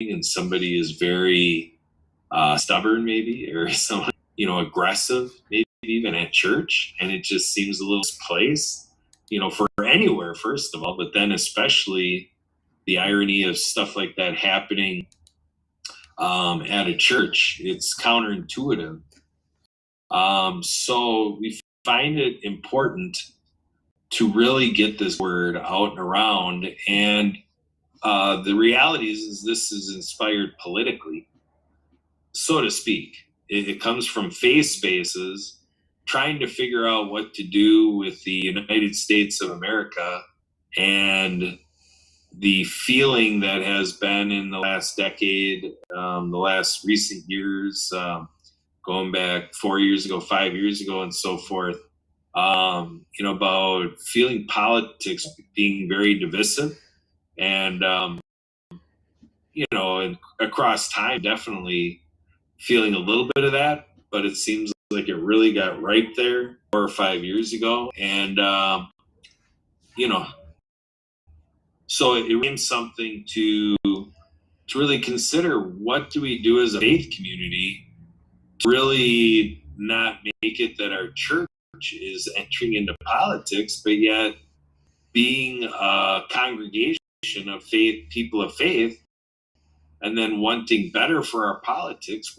and somebody is very stubborn, maybe, or someone, aggressive, maybe even at church, and it just seems a little misplaced, for anywhere, first of all, but then especially the irony of stuff like that happening at a church. It's counterintuitive. So we find it important to really get this word out and around. And the reality is this is inspired politically, so to speak. It comes from faith spaces trying to figure out what to do with the United States of America and the feeling that has been in the last decade, the last recent years, going back 4 years ago, 5 years ago, and so forth, about feeling politics being very divisive. And, and across time, definitely feeling a little bit of that, but it seems like it really got right there 4 or 5 years ago. And, so it remains something to really consider. What do we do as a faith community to really not make it that our church is entering into politics, but yet being a congregation of faith, people of faith, and then wanting better for our politics?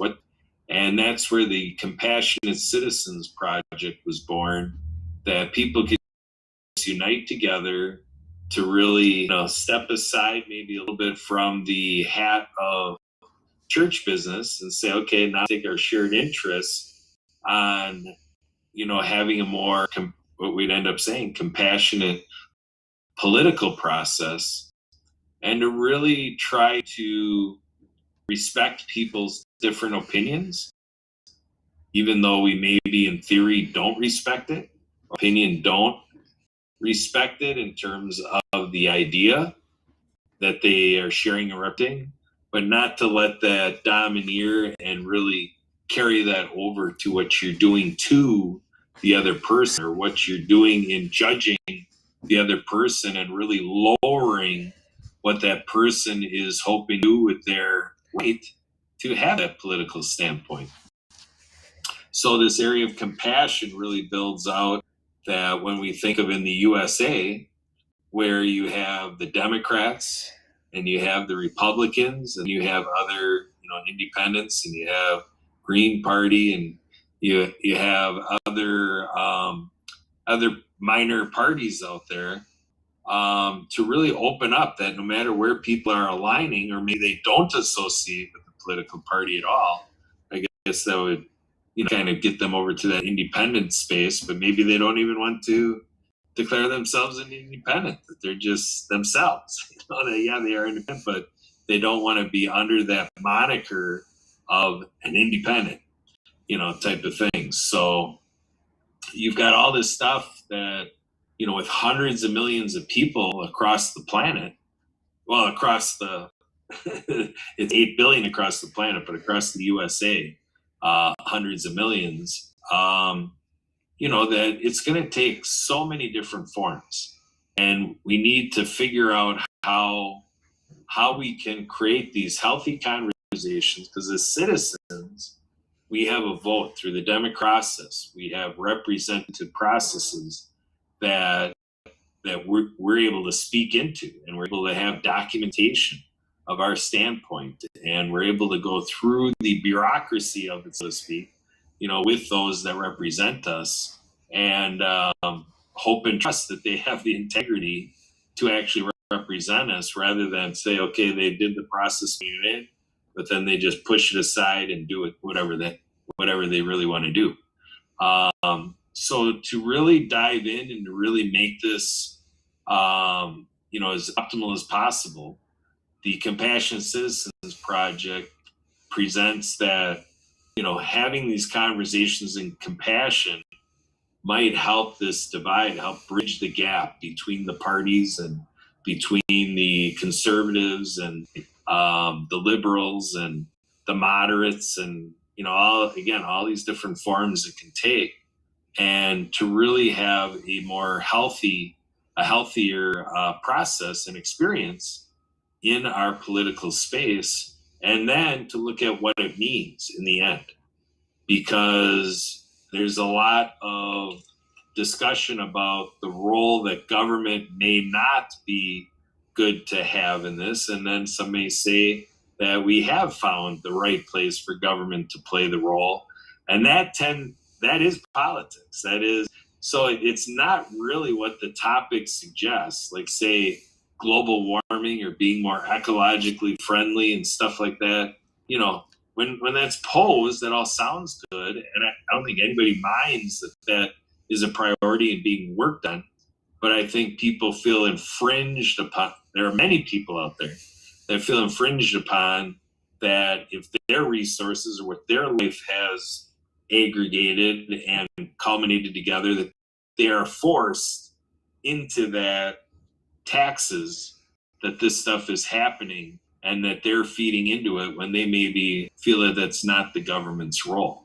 And that's where the Compassionate Citizens Project was born, that people could unite together to really, step aside maybe a little bit from the hat of church business and say, okay, now take our shared interests on, having a more, what we'd end up saying, compassionate political process, and to really try to respect people's different opinions, even though we maybe in theory don't respect it, don't respect it in terms of the idea that they are sharing and representing, but not to let that domineer and really carry that over to what you're doing to the other person, or what you're doing in judging the other person and really lowering what that person is hoping to do with their right to have that political standpoint. So this area of compassion really builds out that when we think of in the USA, where you have the Democrats and you have the Republicans and you have other, independents, and you have Green Party, and you have other minor parties out there, to really open up that no matter where people are aligning, or maybe they don't associate with the political party at all, I guess that would, kind of get them over to that independent space, but maybe they don't even want to declare themselves an independent, that they're just themselves. They are independent, but they don't want to be under that moniker of an independent, type of thing. So you've got all this stuff that, with hundreds of millions of people across the planet, well, across the, it's 8 billion across the planet, but across the USA, hundreds of millions, that it's going to take so many different forms, and we need to figure out how we can create these healthy conversations, because as citizens, we have a vote through the democratic process. We have representative processes that we're able to speak into, and we're able to have documentation of our standpoint, and we're able to go through the bureaucracy of it, so to speak, with those that represent us, and hope and trust that they have the integrity to actually represent us, rather than say, okay, they did the process we did, but then they just push it aside and do it whatever they really want to do. So to really dive in and to really make this, as optimal as possible, the Compassionate Citizens Project presents that, having these conversations in compassion might help this divide, help bridge the gap between the parties and between the conservatives and the liberals and the moderates, and all these different forms it can take, and to really have a healthier process and experience in our political space, and then to look at what it means in the end. Because there's a lot of discussion about the role that government may not be good to have in this. And then some may say that we have found the right place for government to play the role. And that is politics. That is, so it's not really what the topic suggests, like say global warming or being more ecologically friendly and stuff like that. When that's posed, that all sounds good, and I don't think anybody minds that is a priority and being worked on. But I think people feel infringed upon. There are many people out there that feel infringed upon, that if their resources or what their life has aggregated and culminated together, that they are forced into that taxes, that this stuff is happening and that they're feeding into it when they maybe feel that that's not the government's role.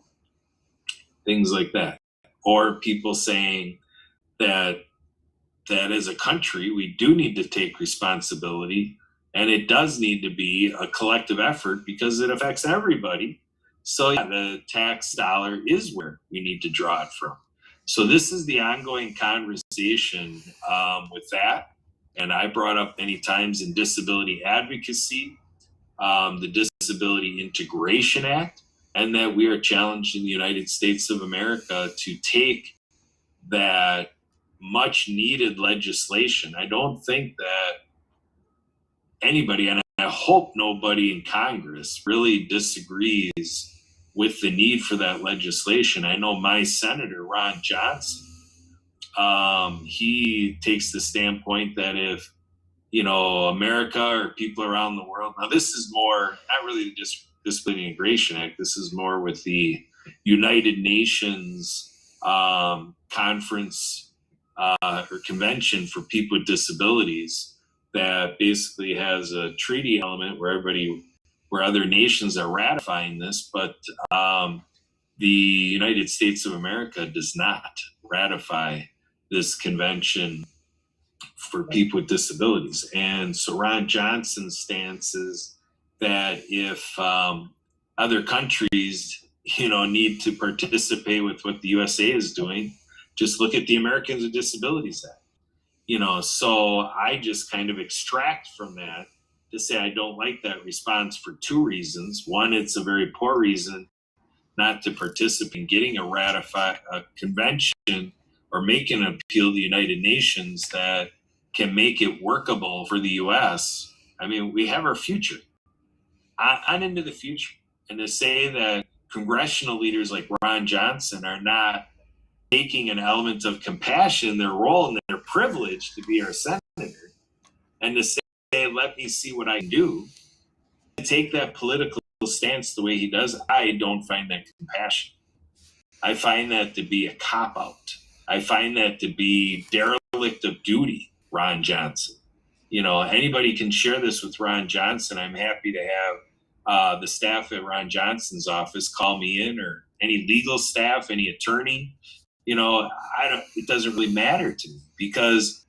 Things like that. Or people saying that as a country, we do need to take responsibility, and it does need to be a collective effort because it affects everybody. So yeah, the tax dollar is where we need to draw it from. So this is the ongoing conversation with that. And I brought up many times in disability advocacy, the Disability Integration Act, and that we are challenged in the United States of America to take that much needed legislation. I don't think that anybody, and I hope nobody in Congress, really disagrees with the need for that legislation. I know my senator, Ron Johnson, he takes the standpoint that if America or people around the world, now this is more, not really just Disability Integration Act, this is more with the United Nations conference or convention for people with disabilities, that basically has a treaty element where other nations are ratifying this, but the United States of America does not ratify this convention for people with disabilities. And so Ron Johnson's stance is that if other countries, need to participate with what the USA is doing, just look at the Americans with Disabilities Act. So I just kind of extract from that to say I don't like that response for two reasons. One, it's a very poor reason not to participate in getting a convention or make an appeal to the United Nations that can make it workable for the US. I mean, we have our future on into the future. And to say that congressional leaders like Ron Johnson are not taking an element of compassion in their role and their privilege to be our senator, and to say, let me see what I can do, to take that political stance the way he does, I don't find that compassion. I find that to be a cop-out. I find that to be derelict of duty, Ron Johnson. Anybody can share this with Ron Johnson. I'm happy to have the staff at Ron Johnson's office call me in, or any legal staff, any attorney. It doesn't really matter to me, because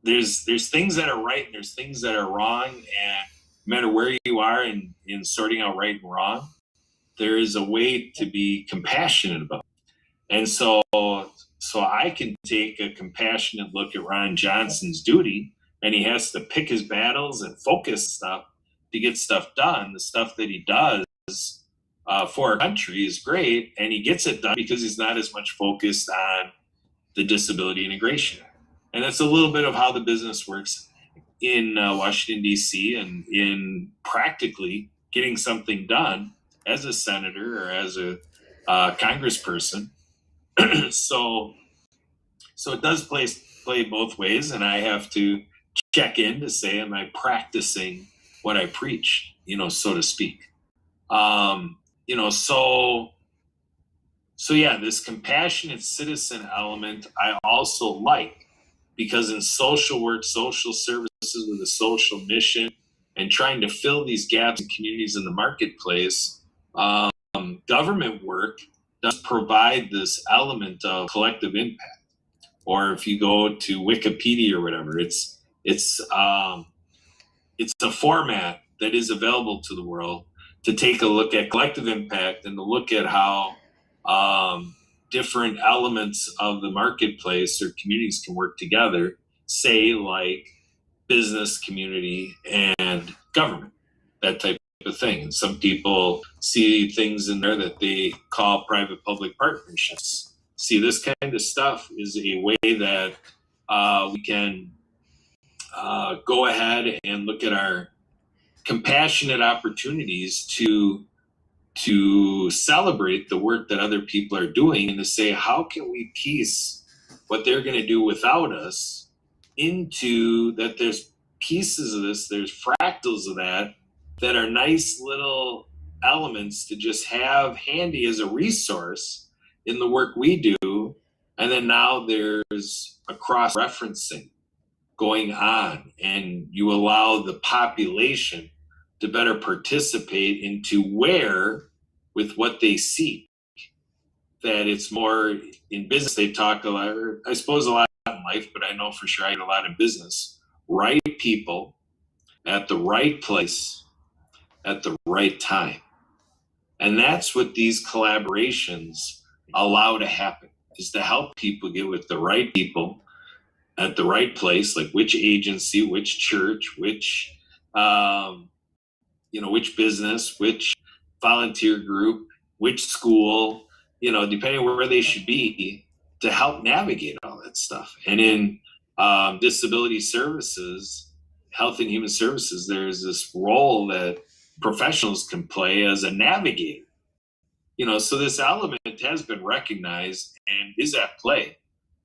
there's things that are right and there's things that are wrong, and no matter where you are in sorting out right and wrong, there is a way to be compassionate about it. And so I can take a compassionate look at Ron Johnson's duty, and he has to pick his battles and focus stuff to get stuff done. The stuff that he does for our country is great, and he gets it done because he's not as much focused on the Disability Integration Act. And that's a little bit of how the business works in Washington, D.C., and in practically getting something done as a senator or as a congressperson. So it does play both ways, and I have to check in to say, am I practicing what I preach, so to speak. So yeah, this compassionate citizen element I also like, because in social work, social services with a social mission, and trying to fill these gaps in communities in the marketplace, government work does provide this element of collective impact. Or if you go to Wikipedia or whatever, it's it's a format that is available to the world to take a look at collective impact and to look at how different elements of the marketplace or communities can work together, say like business community and government, that type of thing. And some people see things in there that they call private-public partnerships. See, this kind of stuff is a way that we can go ahead and look at our compassionate opportunities to celebrate the work that other people are doing and to say, how can we piece what they're going to do without us into that? There's pieces of this, there's fractals of that that are nice little elements to just have handy as a resource in the work we do. And then now there's a cross referencing going on, and you allow the population to better participate into where with what they seek. That it's more in business, they talk a lot, or I suppose a lot in life, but I know for sure I get a lot in business. Right people at the right place at the right time. And that's what these collaborations allow to happen, is to help people get with the right people at the right place, like which agency, which church, which which business, which volunteer group, which school, depending on where they should be, to help navigate all that stuff. And in disability services, health and human services, there's this role that professionals can play as a navigator. So this element has been recognized and is at play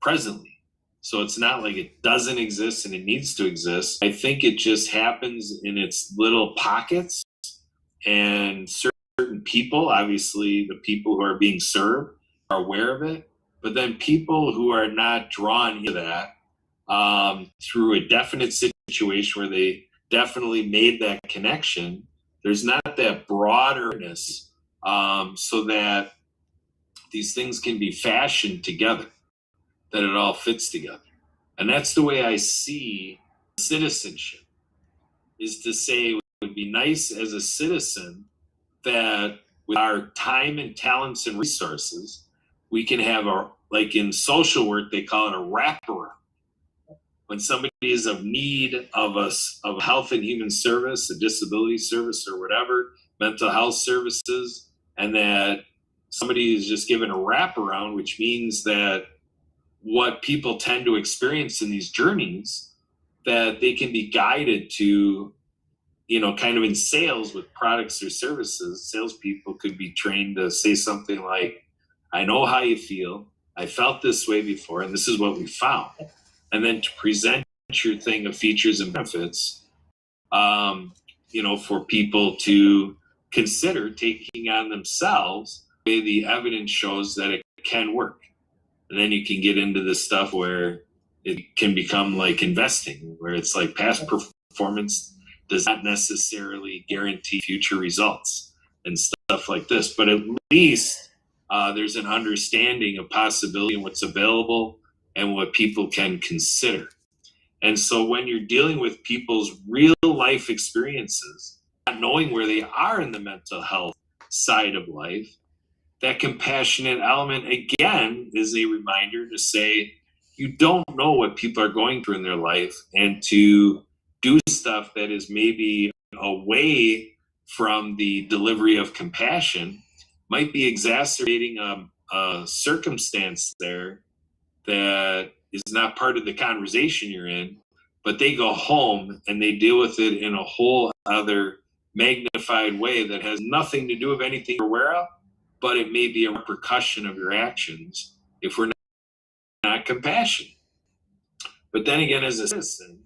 presently. So it's not like it doesn't exist and it needs to exist. I think it just happens in its little pockets, and certain people, obviously the people who are being served, are aware of it. But then people who are not drawn into that through a definite situation where they definitely made that connection, there's not that broad awareness so that these things can be fashioned together, that it all fits together. And that's the way I see citizenship, is to say it would be nice as a citizen that with our time and talents and resources, we can have like in social work, they call it a wraparound. When somebody is of need of us, of health and human service, a disability service or whatever, mental health services, and that somebody is just given a wraparound, which means that what people tend to experience in these journeys, that they can be guided to, kind of in sales with products or services. Salespeople could be trained to say something like, I know how you feel. I felt this way before, and this is what we found. And then to present your thing of features and benefits, for people to consider taking on themselves, the evidence shows that it can work. And then you can get into this stuff where it can become like investing, where it's like past performance does not necessarily guarantee future results and stuff like this. But at least there's an understanding of possibility and what's available and what people can consider. And so when you're dealing with people's real life experiences, not knowing where they are in the mental health side of life, that compassionate element, again, is a reminder to say, you don't know what people are going through in their life, and to do stuff that is maybe away from the delivery of compassion might be exacerbating a circumstance there that is not part of the conversation you're in, but they go home and they deal with it in a whole other magnified way that has nothing to do with anything you're aware of, but it may be a repercussion of your actions if we're not compassionate. But then again, as a citizen,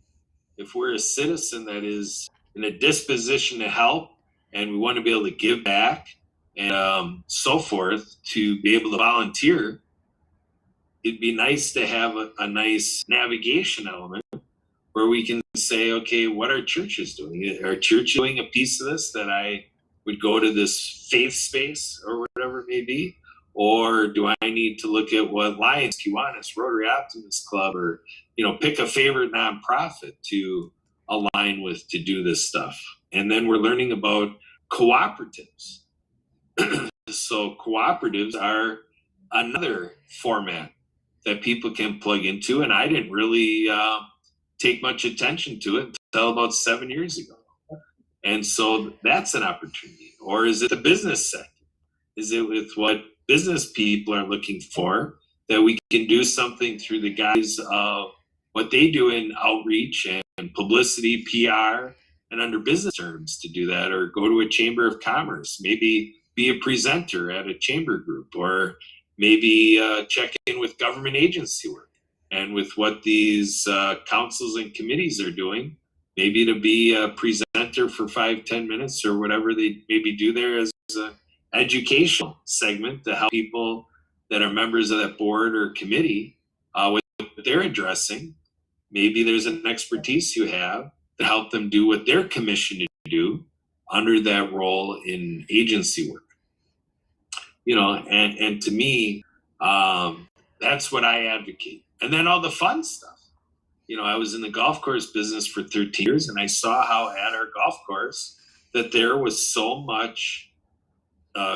if we're a citizen that is in a disposition to help and we want to be able to give back and so forth, to be able to volunteer, it'd be nice to have a nice navigation element where we can say, okay, what are churches doing? Are churches doing a piece of this that I would go to this faith space or whatever it may be? Or do I need to look at what Lions, Kiwanis, Rotary Optimist Club, or, pick a favorite nonprofit to align with to do this stuff. And then we're learning about cooperatives. So cooperatives are another format that people can plug into, and I didn't really take much attention to it until about 7 years ago. And so that's an opportunity. Or is it the business sector? Is it with what business people are looking for, that we can do something through the guise of what they do in outreach and publicity, PR, and under business terms to do that, or go to a chamber of commerce, maybe be a presenter at a chamber group, or maybe check in with government agency work and with what these councils and committees are doing, maybe to be a presenter for 5-10 minutes or whatever they maybe do there as an educational segment to help people that are members of that board or committee with what they're addressing. Maybe there's an expertise you have to help them do what they're commissioned to do under that role in agency work. And to me, that's what I advocate. And then all the fun stuff. I was in the golf course business for 13 years, and I saw how at our golf course that there was so much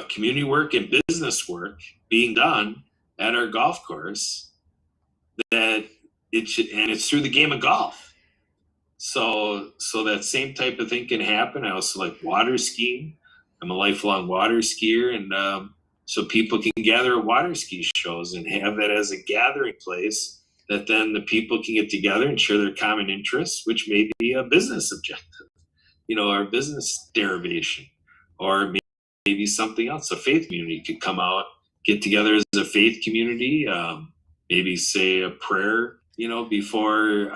community work and business work being done at our golf course that it's through the game of golf. So that same type of thing can happen. I also like water skiing. I'm a lifelong water skier, and so people can gather at water ski shows and have that as a gathering place that then the people can get together and share their common interests, which may be a business objective, or a business derivation, or maybe something else. A faith community could come out, get together as a faith community, maybe say a prayer, before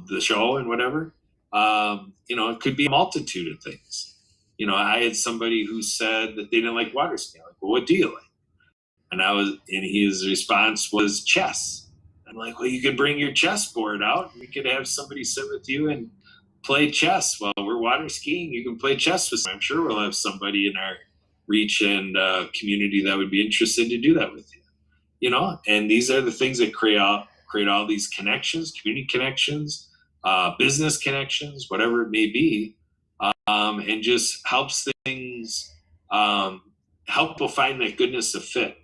the show and whatever. It could be a multitude of things. I had somebody who said that they didn't like water skiing. Like, well, what do you like? And his response was chess. I'm like, well, you could bring your chessboard out. We could have somebody sit with you and play chess while we're water skiing. You can play chess with me. I'm sure we'll have somebody in our reach and community that would be interested to do that with you. And these are the things that create all these connections, community connections, business connections, whatever it may be, and just helps things, help people find that goodness of fit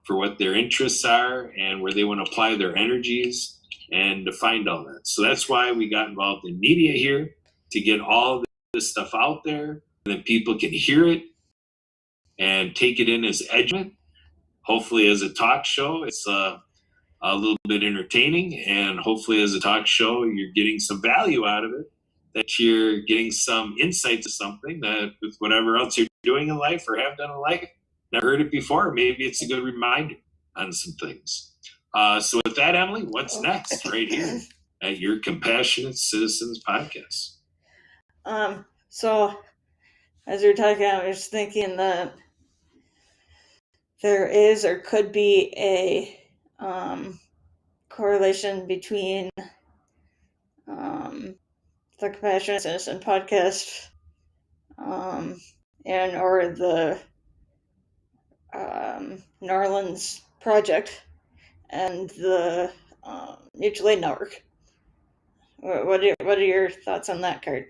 for what their interests are and where they want to apply their energies and to find all that. So that's why we got involved in media here, to get all this stuff out there, and then people can hear it and take it in as education. Hopefully as a talk show, it's a little bit entertaining, and hopefully as a talk show, you're getting some value out of it, that you're getting some insight to something that with whatever else you're doing in life or have done in life, never heard it before. Maybe it's a good reminder on some things. So with that, Emily, what's next right here at your Compassionate Citizens podcast? So as you're talking, I was thinking that there is or could be a correlation between the Compassionate Citizen podcast and or the New Orleans project and the mutual aid network. What are your thoughts on that, Kurt?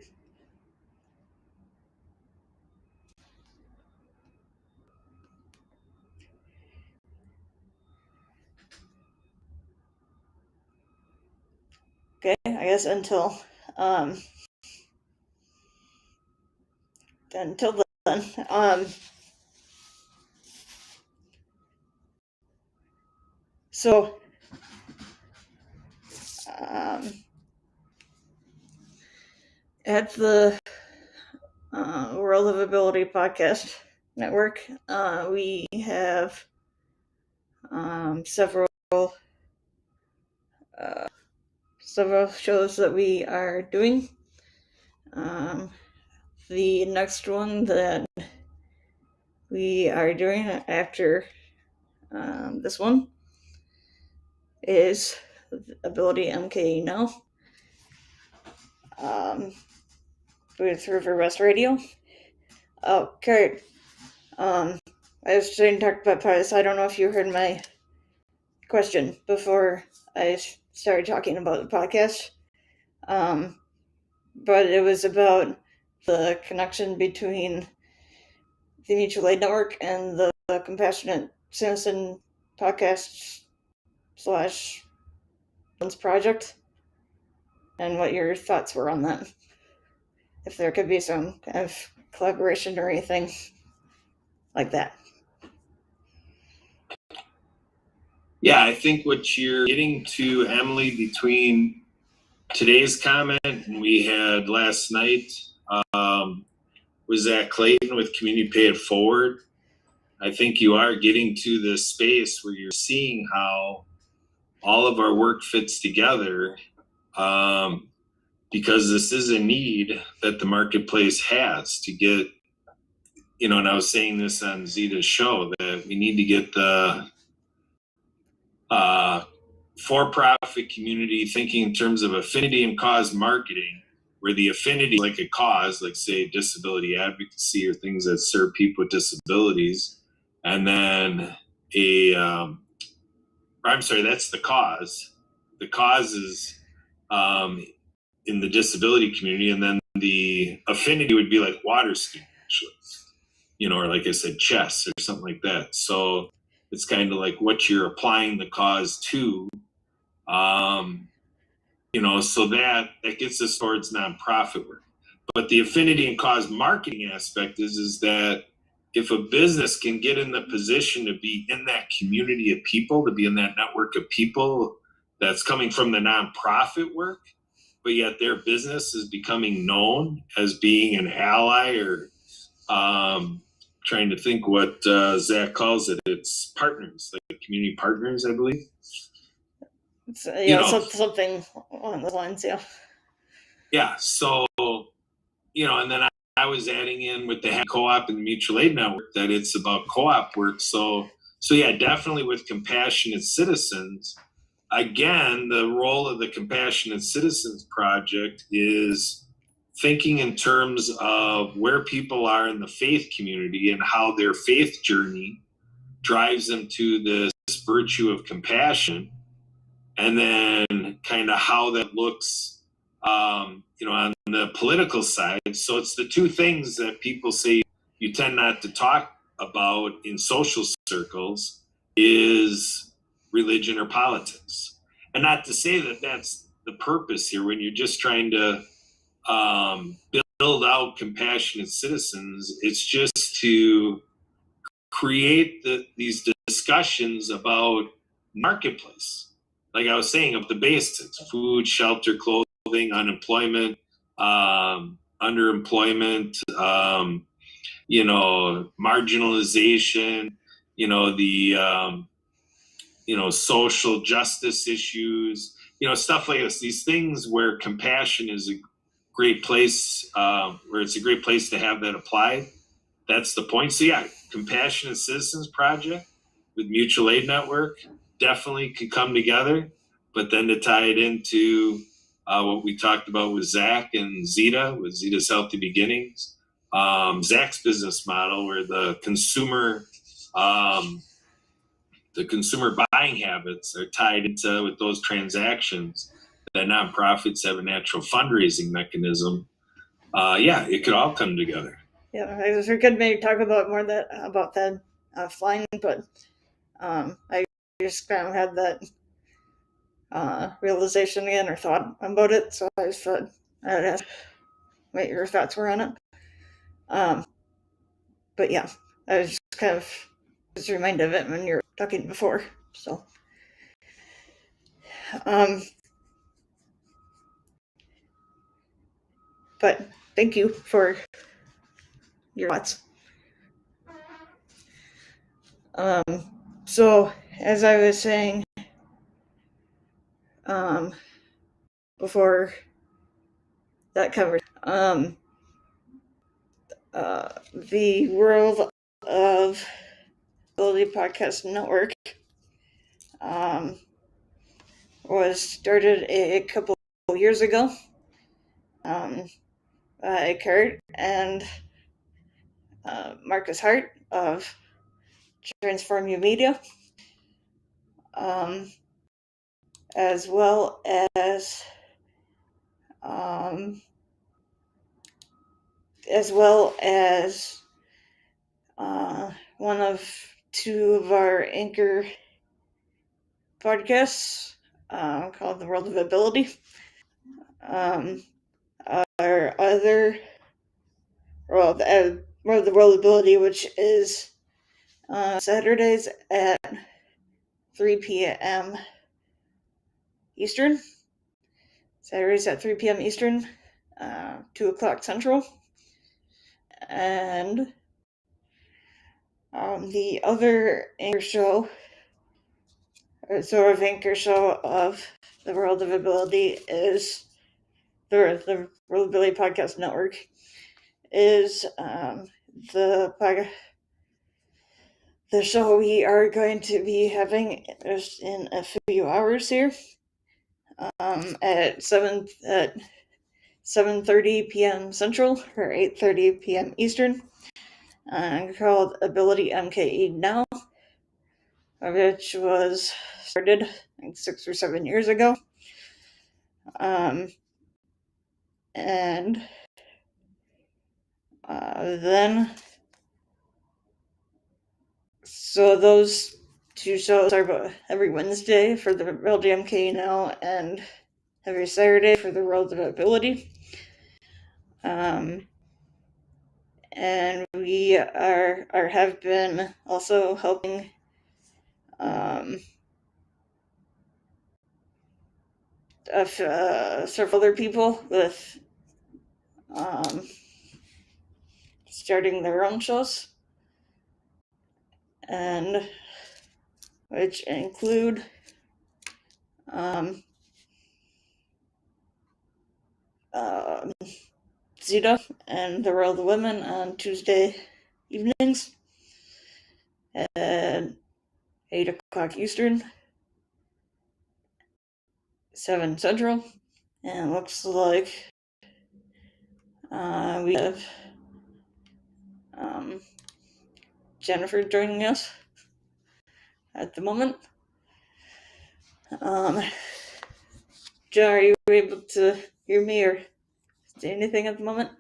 Okay, I guess until then. So at the World of Ability podcast network, we have several shows that we are doing. The next one that we are doing after this one is Ability MK Now with River West Radio. Oh, Kurt, I was trying to talk about this. I don't know if you heard my question before I started talking about the podcast. but it was about the connection between the Mutual Aid Network and the Compassionate Citizen podcast slash project, and what your thoughts were on that. If there could be some kind of collaboration or anything like that. Yeah, I think what you're getting to, Emily, between today's comment and we had last night was Zach Clayton with Community Pay It Forward. I think you are getting to this space where you're seeing how all of our work fits together, because this is a need that the marketplace has to get, and I was saying this on Zita's show, that we need to get the for-profit community thinking in terms of affinity and cause marketing, where the affinity, like a cause, like say disability advocacy or things that serve people with disabilities, and then that's the cause. The cause is in the disability community, and then the affinity would be like water skiing, actually, or like I said, chess or something like that. So it's kind of like what you're applying the cause to. So that gets us towards nonprofit work. But the affinity and cause marketing aspect is that if a business can get in the position to be in that community of people, to be in that network of people that's coming from the nonprofit work, but yet their business is becoming known as being an ally, or trying to think what Zach calls it. It's partners, like community partners, I believe. Something along those lines, yeah. Yeah, so, and then I was adding in with the co-op and the mutual aid network that it's about co-op work. So yeah, definitely with Compassionate Citizens, again, the role of the Compassionate Citizens Project is thinking in terms of where people are in the faith community and how their faith journey drives them to this virtue of compassion, and then kind of how that looks, on the political side. So it's the two things that people say you tend not to talk about in social circles is religion or politics. And not to say that that's the purpose here when you're just trying to build out Compassionate Citizens. It's just to create these discussions about marketplace. Like I was saying, of the basics: food, shelter, clothing, unemployment, underemployment, marginalization, the social justice issues, stuff like this. These things where compassion is a great place, where it's a great place to have that applied. That's the point. So yeah, Compassionate Citizens Project with Mutual Aid Network definitely could come together, but then to tie it into what we talked about with Zach and Zita, with Zita's Healthy Beginnings, Zach's business model, where the consumer buying habits are tied into with those transactions, that nonprofits have a natural fundraising mechanism. It could all come together. Yeah, we could maybe talk about more about that offline, but I just kind of had that realization again, or thought about it, so I just thought I would ask what your thoughts were on it. But yeah, I was just kind of just reminded of it when you were talking before. So, but thank you for your thoughts. So as I was saying, before that covered, the world of Ability Podcast Network was started a couple years ago by Kurt and Marcus Hart of Transform You Media, as well as as well as one of two of our anchor podcasts called The World of Ability. Our other, the World of Ability, which is Saturdays at 3 p.m. Eastern. Saturdays at 3 p.m. Eastern, 2 o'clock Central. And the other anchor show, or sort of anchor show of the World of Ability, is the World of Ability Podcast Network, is the show we are going to be having in a few hours here, at 7:30 p.m. Central or 8:30 p.m. Eastern, called Ability MKE Now, which was started like 6 or 7 years ago. And then, so those two shows are every Wednesday for the Ability MKE Now and every Saturday for the World of Ability. And we have been also helping several other people with starting their own shows, and which include Zeta and the World of Women on Tuesday evenings at 8 o'clock Eastern, 7 Central. And it looks like we have Jennifer joining us at the moment. Jen, are you able to hear me or say anything at the moment?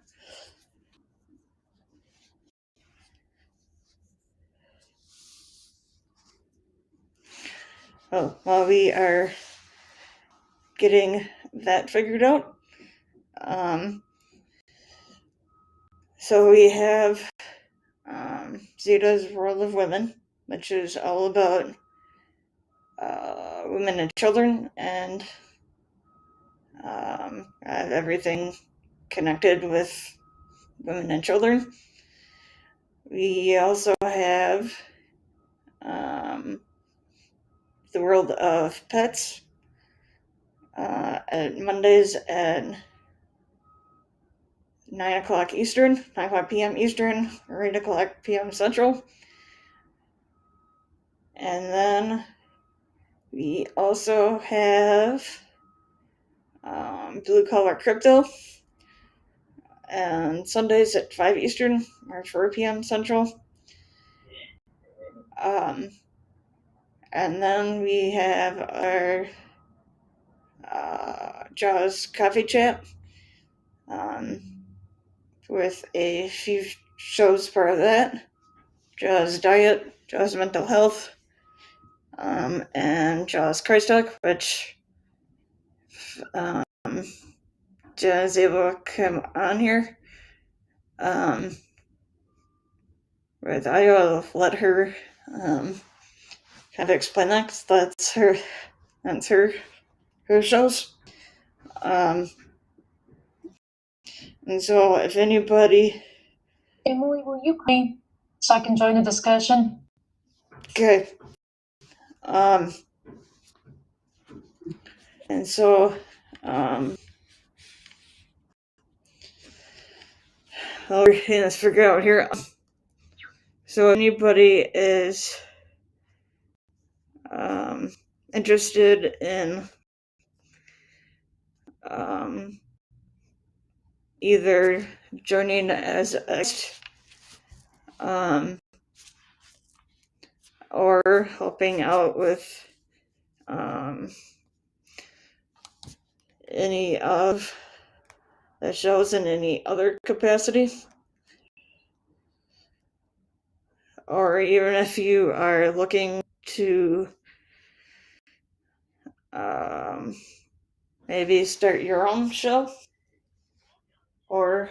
Oh, while we are getting that figured out, so we have Zeta's World of Women, which is all about women and children, and everything connected with women and children. We also have the World of Pets at Mondays at 9 o'clock Eastern, 9 o'clock p.m. Eastern, or 8 o'clock p.m. Central. And then we also have Blue Collar Crypto and Sundays at 5 Eastern or 4 p.m. Central. And then we have our Jaws Coffee Chat with a few shows part of that. Jaws Diet, Jaws Mental Health, and Jaws Christ Talk, which Jen is able to come on here. But I will let her kind of explain that, because that's her shows. And so if anybody... Emily, will you play so I can join the discussion? Okay. And so I'll get this figured out here. So if anybody is interested in either joining as a guest or helping out with any of the shows in any other capacity, or even if you are looking to maybe start your own show, or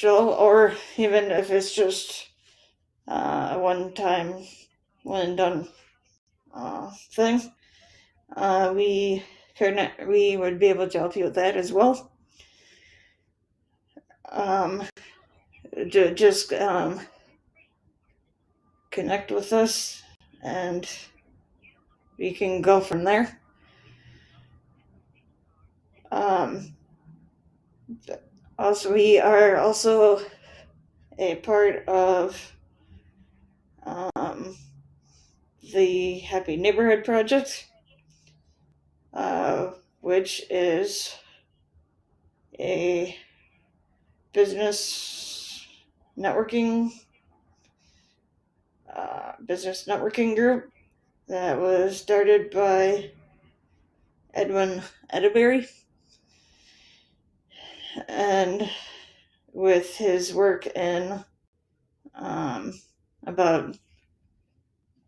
or even if it's just a one-time, one-and-done thing, we would be able to help you with that as well. Just connect with us, and we can go from there. Also, we are also a part of the Happy Neighborhood Project, which is a business networking group that was started by Edwin Edeberry, and with his work in about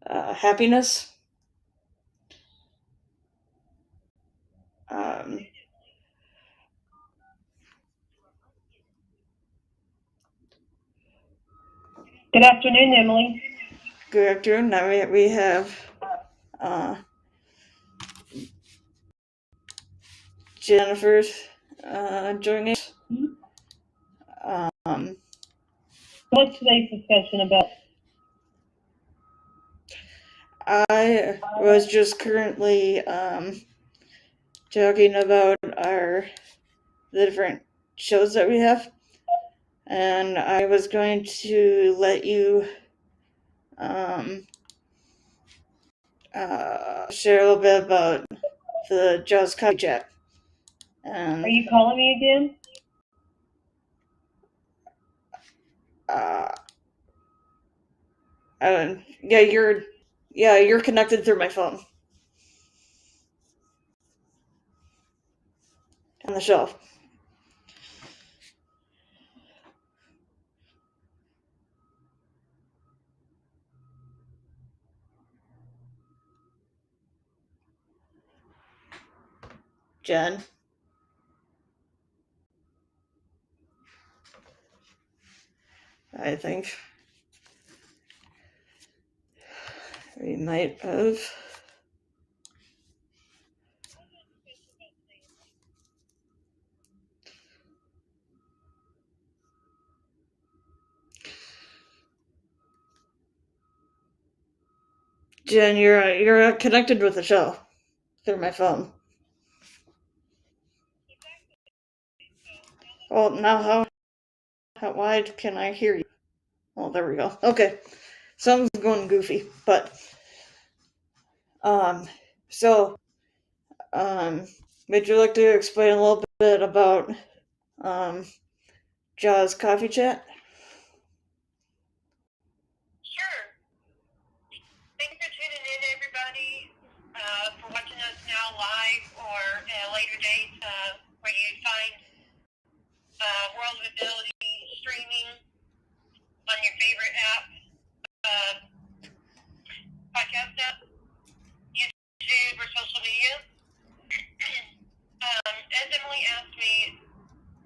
happiness. Good afternoon, Emily. Good afternoon. Now we have Jennifer joining us. What's today's discussion about? I was just currently talking about the different shows that we have, and I was going to let you share a little bit about the Jaws Coffee Chat. Are you calling me again? You're connected through my phone on the shelf. Jen. I think we might have. Jen, you're connected with the show through my phone. Well, now how wide can I hear you? Oh, there we go. Okay, something's going goofy, but so would you like to explain a little bit about Jaws Coffee Chat? Sure. Thanks for tuning in, everybody, for watching us now live or at a later date where you find World of Ability streaming on your favorite app, podcast app, YouTube, or social media. As Emily asked me,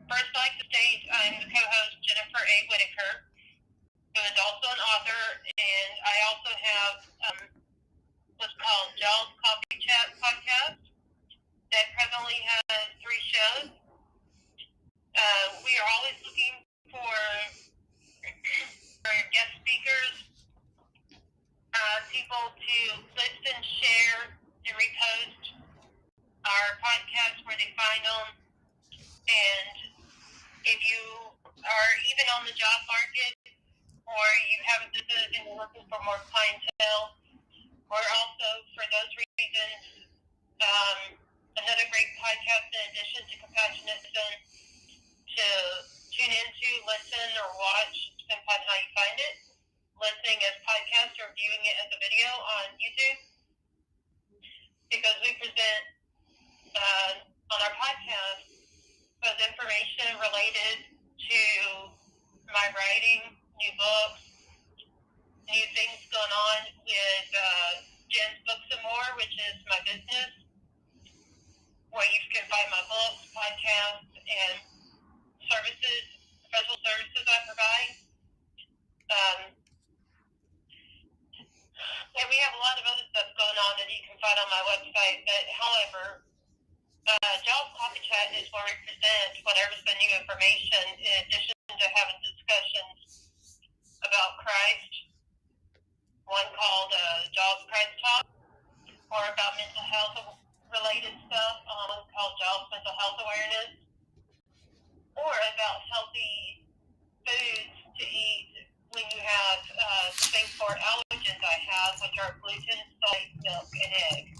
first I'd like to state I'm the co-host Jennifer A. Whitaker, who is also an author, and I also have what's called Jaws Coffee Chat podcast that presently has 3 shows. We are always looking for guest speakers, people to listen, share, and repost our podcasts where they find them. And if you are even on the job market or you have a business and you're looking for more clientele, we're also, for those reasons, another great podcast in addition to Compassionate Zone to tune into, listen, or watch, depends on how you find it. Listening as podcast or viewing it as a video on YouTube, because we present on our podcast was information related to my writing, new books, new things going on with Jen's Books and More, which is my business, where you can find my books, podcasts, and services, professional services I provide. And we have a lot of other stuff going on that you can find on my website. But however, Jobs Coffee Chat is where we present whatever's the new information, in addition to having discussions about Christ, one called Jobs Christ Talk, or about mental health related stuff, one called Jobs Mental Health Awareness, or about healthy foods to eat when you have things for allergens I have, which are gluten, soy, milk, and egg.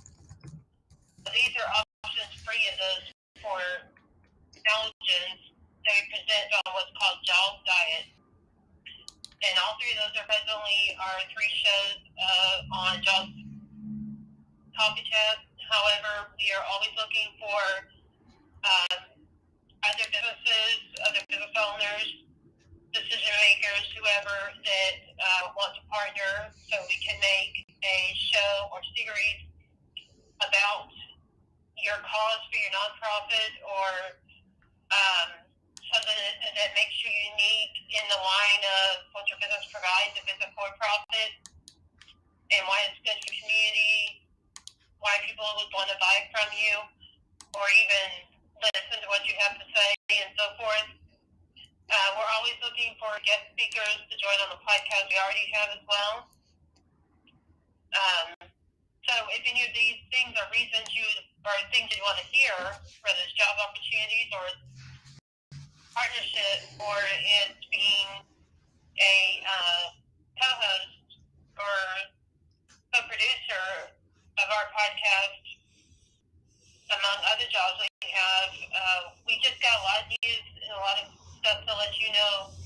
These are options free of those for allergens. They present on what's called Jobs Diet. And all three of those are presently our three shows on Jobs Coffee Chat. However, we are always looking for other businesses, other business owners, decision makers, whoever that want to partner so we can make a show or series about your cause for your nonprofit or something that makes you unique in the line of what your business provides if it's a for-profit and why it's good for the community, why people would want to buy from you or even listen to what you have to say and so forth. We're always looking for guest speakers to join on the podcast we already have as well. So if any of these things are reasons things you want to hear, whether it's job opportunities or partnership or it's being a co-host or co-producer of our podcast, among other jobs we have, we just got a lot of news and a lot of stuff to let you know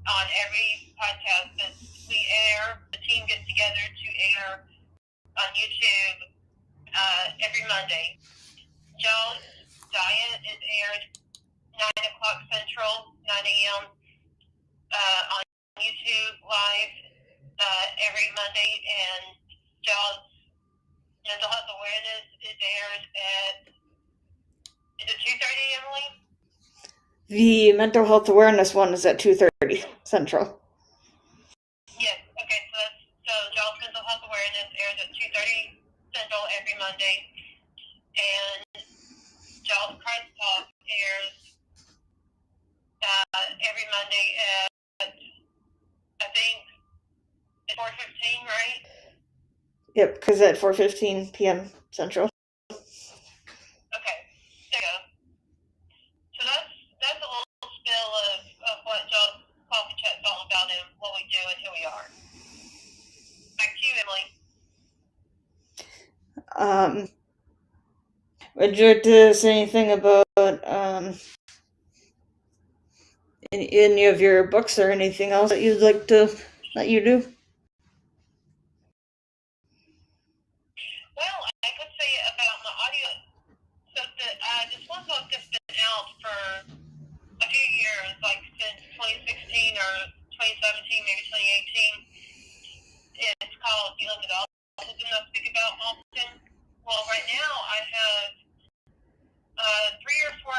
on every podcast that we air. The team gets together to air on YouTube every Monday. Joe's Diet is aired 9 o'clock Central, 9 a.m. On YouTube live every Monday, and Joe's Mental Health Awareness is aired at, is it 2:30, Emily? The mental health awareness one is at 2:30 Central. Yes, okay, so Joe's Mental Health Awareness airs at 2:30 Central every Monday, and Joe's Christ Talk airs every Monday at, I think, 4:15, right? Yep, because at 4:15 p.m. Central. Okay, there you go. So that's a little spill of what Joe's Coffee Chat is all about and what we do and who we are. Back to you, Emily. Would you like to say anything about any of your books or anything else that you'd like to that you do? Well, I could say about my audio. So this one book has been out for a few years, like since 2016 or 2017, maybe 2018. It's called Dealing with Autism I speak about often. Well, right now I have 3 or 4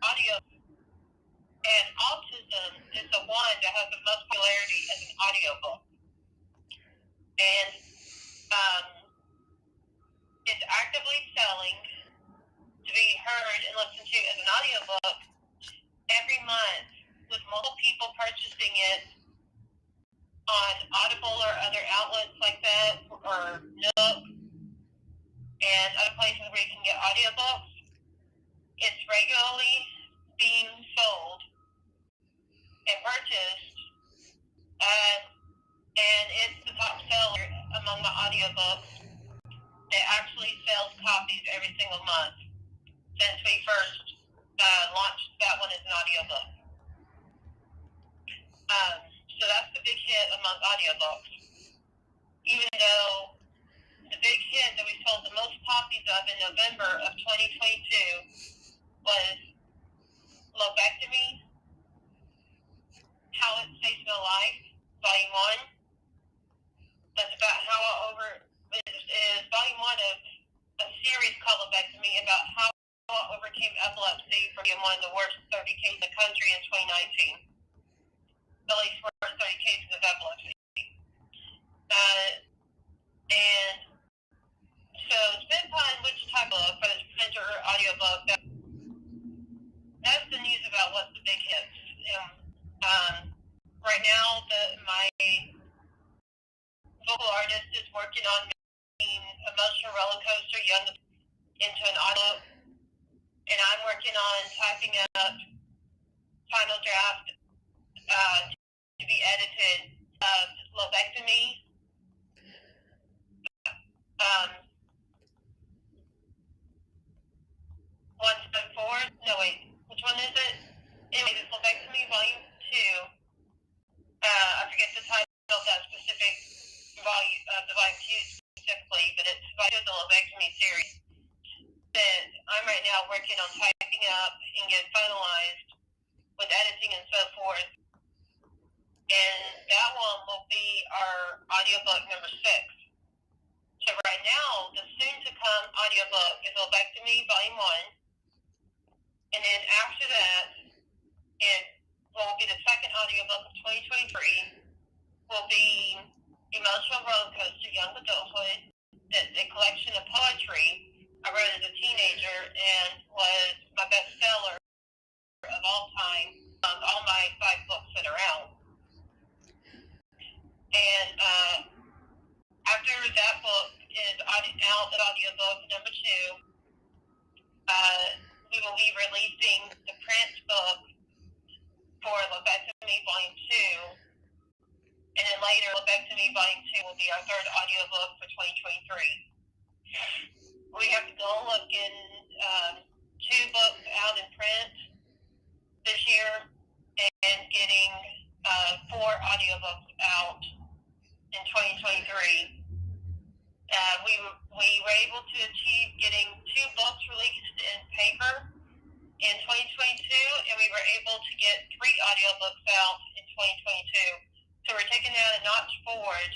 audios, and autism is the one that has the most popularity as an audiobook. And it's actively selling to be heard and listened to as an audiobook every month, with multiple people purchasing it on Audible or other outlets like that, or Nook, and other places where you can get audiobooks. It's regularly being sold and purchased, and it's the top seller among the audiobooks. It actually sells copies every single month since we first launched that one as an audiobook. So that's the big hit among audiobooks. Even though the big hit that we sold the most copies of in November of 2022 epilepsy for being one of the worst 30 cases in the country in 2019. The least worst 30 cases of epilepsy. And so spend upon which type of book, whether it's print or audiobook, that's the news about what's the big hits. Right now, my vocal artist is working on making Emotional Roller Coaster Young into an audio, and I'm working on typing up final draft to be edited of Lobectomy. One step forward. No, wait. Which one is it? Anyway, it's Lobectomy Volume 2. I forget the title of that specific volume, the Volume 2 specifically, but it's part of the Lobectomy series that I'm right now working on typing up and getting finalized with editing and so forth. And that one will be our audiobook number 6. So right now, the soon-to-come audiobook is Lobectomy Volume 1. And then after that, it will be the second audiobook of 2023, will be Emotional Roller Coaster Young Adulthood. That's a collection of poetry I wrote as a teenager and was my bestseller of all time of all my 5 books that are out. And after that book is out at audiobook number 2, we will be releasing the print book for Lobectomy Volume 2, and then later Lobectomy Volume 2 will be our third audiobook for 2023. We have to go look in 2 books out in print this year and getting 4 audiobooks out in 2023. We were able to achieve getting 2 books released in paper in 2022, and we were able to get 3 audiobooks out in 2022. So we're taking that a notch forward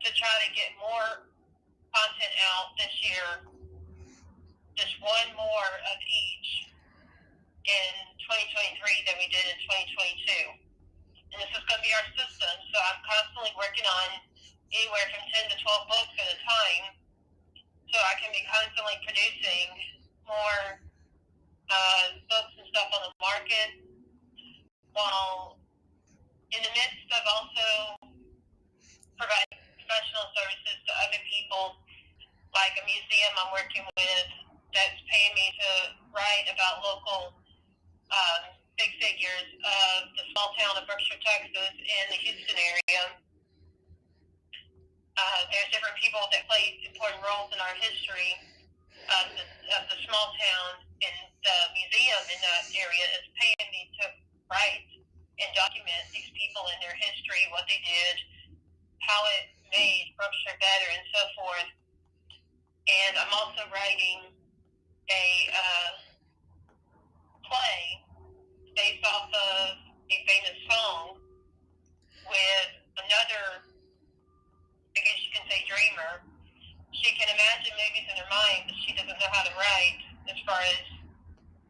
to try to get more content out this year, just one more of each in 2023 than we did in 2022. And this is going to be our system, so I'm constantly working on anywhere from 10 to 12 books at a time, so I can be constantly producing more books and stuff on the market, while in the midst of also providing professional services to other people, like a museum I'm working with that's paying me to write about local big figures of the small town of Berkshire, Texas, and the Houston area. There's different people that play important roles in our history of the small town, and the museum in that area is paying me to write and document these people and their history, what they did, how it made Berkshire better, and so forth. And I'm also writing a play based off of a famous song with another, I guess you can say, dreamer. She can imagine movies in her mind, but she doesn't know how to write, as far as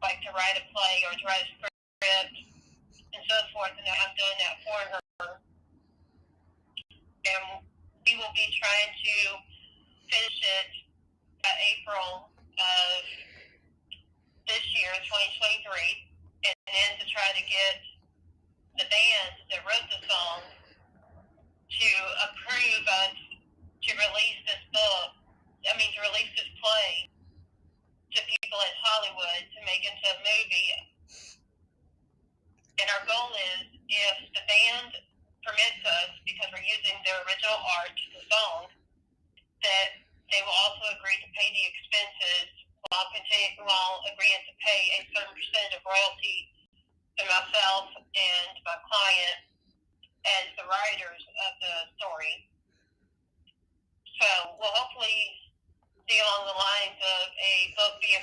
like to write a play or to write a script and so forth, and I'm doing that for her. And we will be trying to finish it by April of this year, 2023, and then to try to get the band that wrote the song to approve us to release this to release this play to people in Hollywood to make into a movie. And our goal is, if the band permits us, because we're using their original art, the song, that they will also agree to pay the expenses while agreeing to pay a certain percentage of royalty to myself and my client as the writers of the story. So we'll hopefully be along the lines of a book a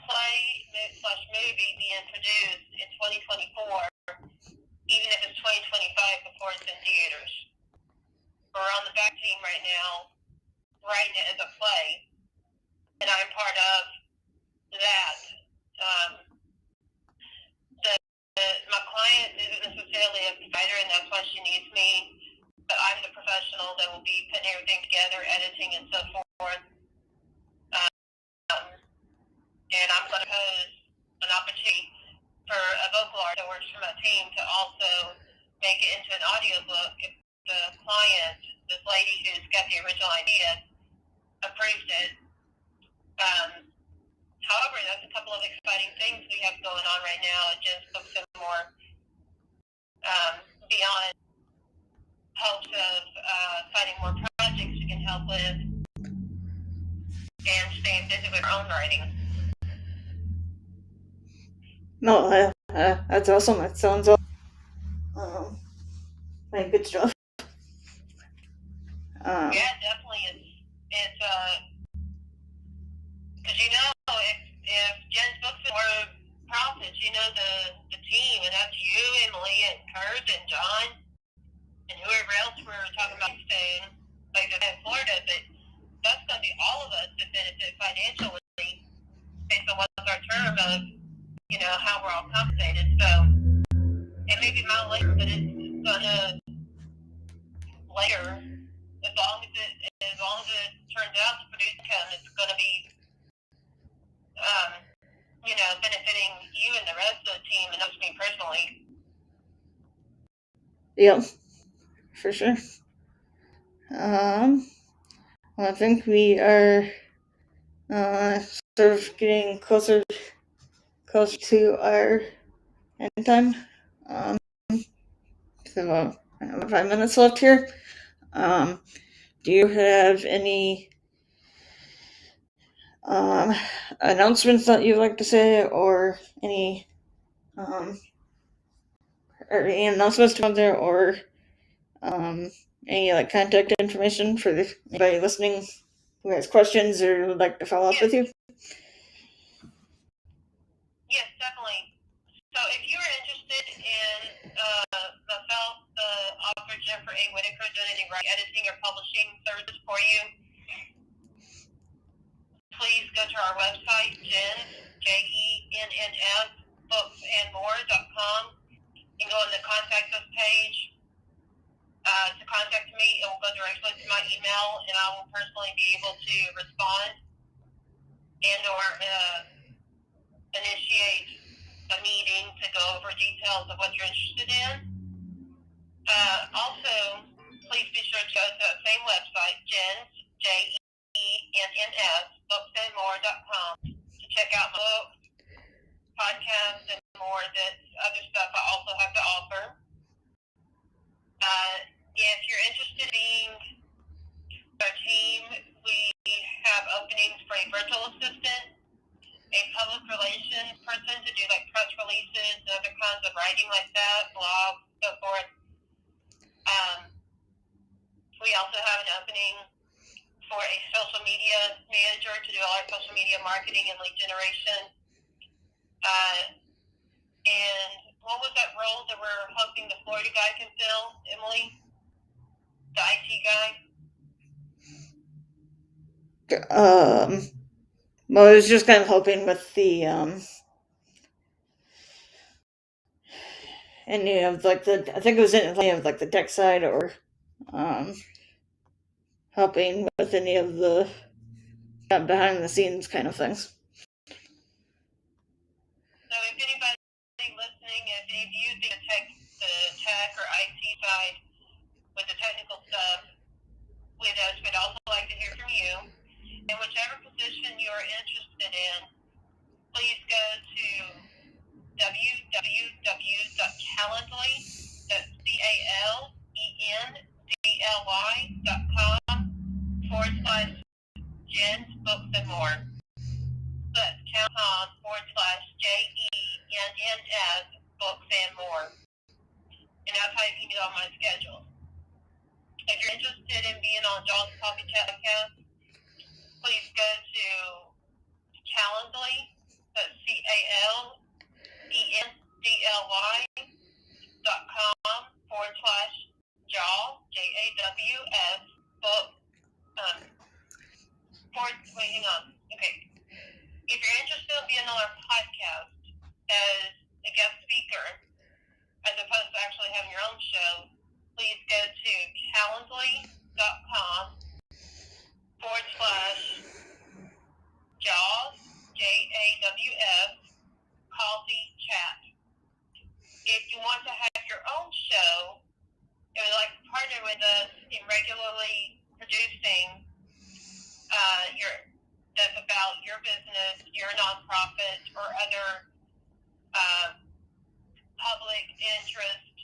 play/movie being produced in 2024, even if it's 2025 before it's in theaters. We're on the back team right now writing it as a play, and I'm part of that. My client isn't necessarily a writer, and that's why she needs me, but I'm the professional that will be putting everything together, editing, and so forth. And I'm going to pose an opportunity for a vocal artist that works for my team to also make it into an audiobook if the client, this lady who's got the original idea, approves it. However, that's a couple of exciting things we have going on right now. It just looks more beyond hopes of finding more projects we can help with and staying busy with our own writing. No, that's awesome. That sounds like good stuff. Yeah, definitely. It's because if Jen's books are profits, the team, and that's you, Emily, and Kurt, and John, and whoever else we're talking about staying, like in Florida, but that's going to be all of us that benefit financially based on what's our term of, how we're all compensated. So it may be my late, but it's going to later, as long as it turns out to produce income, it's going to be, benefiting you and the rest of the team, and not just me personally. Yeah, for sure. Well, I think we are sort of getting closer to our end time. So I have 5 minutes left here. Do you have any announcements that you'd like to say, or any announcements to come there, or any contact information for anybody listening who has questions or would like to follow up with you? Yes, definitely. So if you are interested in the author Jennifer A. Whitaker doing any editing or publishing services for you, please go to our website, JENNS, booksandmore.com, and go on the contact us page to contact me. It will go directly to my email, and I will personally be able to respond and or initiate a meeting to go over details of what you're interested in. Also, please be sure to go to that same website, JENNS, booksandmore.com, to check out my books, podcasts, and more other stuff I also have to offer. If you're interested in being our team, we have openings for a virtual assistant, a public relations person to do press releases and other kinds of writing like that, blogs, so forth. We also have an opening for a social media manager to do all our social media marketing and lead generation. And what was that role that we're hoping the Florida guy can fill, Emily? The IT guy? Well, I was just kind of hoping with the any of I think it was any of the tech side, or helping with any of the behind the scenes kind of things. So if anybody listening, if you think the tech or IT side with the technical stuff with us, we'd also like to hear from you. In whichever position you're interested in, please go to www.calendly, that's CALENDLY.com/Jen's Books and More. That's CALENDLY.com/JENNS Books and More. And that's how you can get on my schedule. If you're interested in being on John's Coffee Chat podcast, please go to Calendly, that's CALENDLY.com/JAWS, JAWS, book, wait, hang on. Okay. If you're interested in being on our podcast as a guest speaker, as opposed to actually having your own show, please go to calendly.com/JAWS, JAWS, coffee chat. If you want to have your own show, and would like to partner with us in regularly producing that's about your business, your nonprofit, or other public interest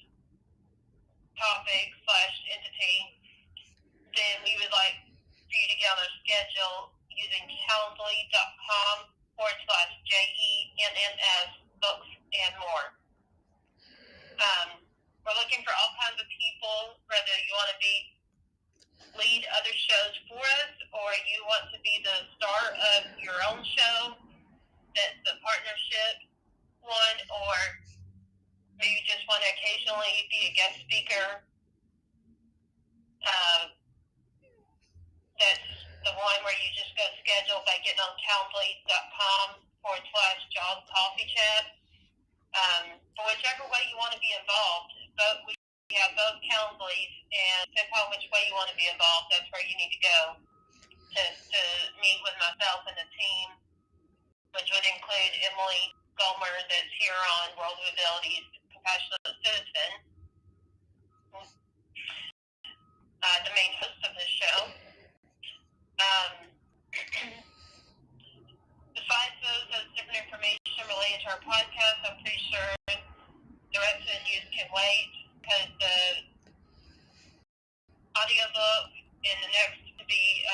topic / entity, then we would like for you to get on our schedule using calendly.com/JENNS books and more. We're looking for all kinds of people, whether you want to lead other shows for us, or you want to be the star of your own show that's the partnership one, or maybe you just want to occasionally be a guest speaker. That's the one where you just go schedule by getting on calendly.com/Jaws Coffee Chat. For whichever way you want to be involved, we have both Calendlys, and depending on which way you want to be involved, that's where you need to go to meet with myself and the team, which would include Emily Gomer, that's here on World of Abilities, Compassionate Citizen, the main host of this show. Besides those different information related to our podcast, I'm pretty sure the rest of the news can wait, because the audiobook and the next to be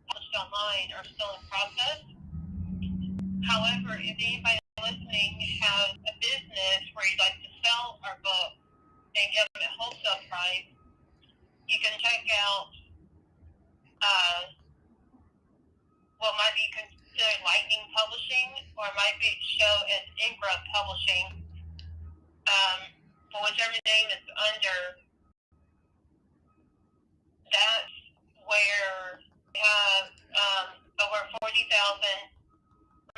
published online are still in process. However, if anybody listening has a business where you'd like to sell our book and get them at wholesale price, you can check out what might be considered Lightning Publishing, or might be show as Ingra Publishing. For whichever name it's under, that's where we have over 40,000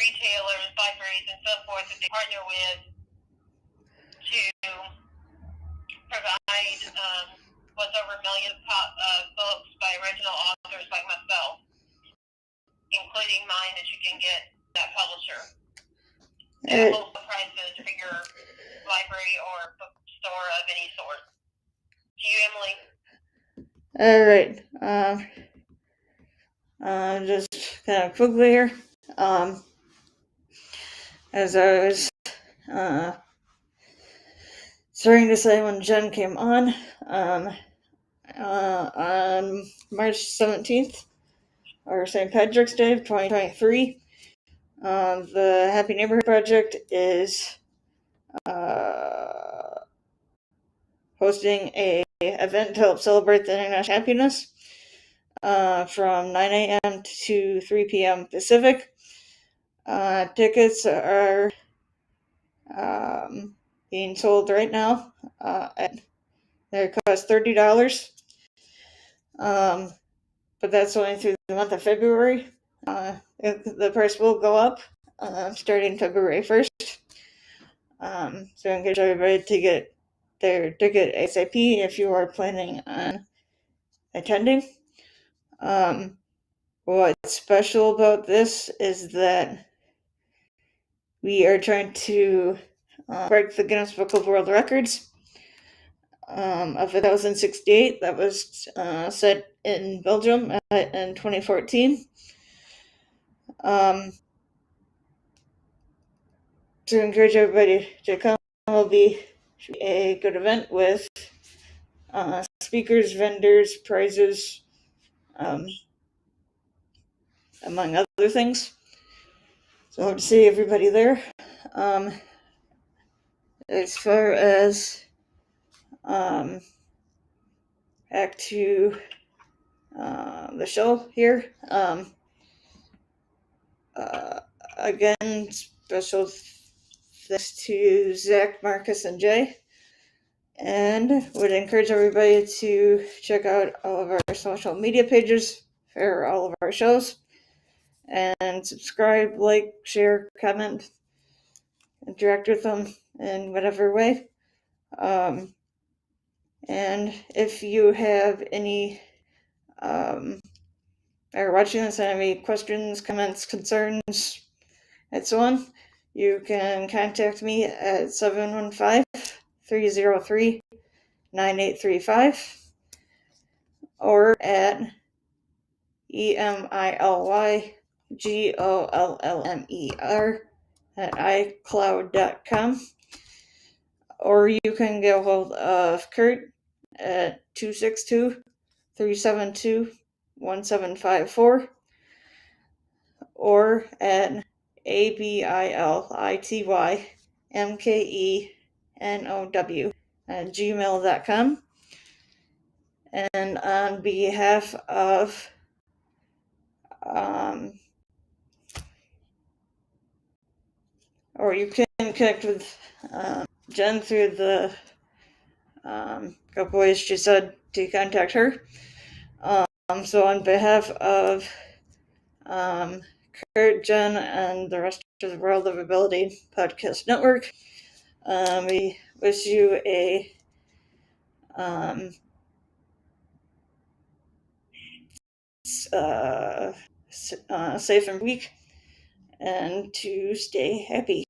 retailers, libraries, and so forth that they partner with to provide what's over a million books by original authors like myself, including mine, that you can get that publisher at wholesale prices for your library or bookstore of any sort. To you, Emily. All right. Just kind of quickly here. As I was starting to say when Jen came on March 17th, or St. Patrick's Day of 2023, the Happy Neighborhood Project is hosting a event to help celebrate the International Happiness from 9 a.m. to 3 p.m. Pacific. Tickets are being sold right now. They cost $30. But that's only through the month of February. The price will go up starting February 1st. So I encourage everybody to get their ticket ASAP if you are planning on attending. What's special about this is that we are trying to break the Guinness Book of World Records of 1068 that was set in Belgium in 2014. To encourage everybody to come. It will be a good event with speakers, vendors, prizes, among other things. So I hope to see everybody there. As far as back to the show here, again, special thanks to Zach, Marcus, and Jay, and would encourage everybody to check out all of our social media pages for all of our shows. and subscribe, like, share, comment, interact with them in whatever way. And if you have any, are watching this and have any questions, comments, concerns, and so on, you can contact me at 715-303-9835 or at emailygolmer@icloud.com, or you can get a hold of Kurt at 262-372-1754 or at abilitymkenow@gmail.com. And on behalf of or you can connect with Jen through the couple ways she said to contact her. So on behalf of Kurt, Jen, and the rest of the World of Ability Podcast Network, we wish you a safe and week, and to stay happy.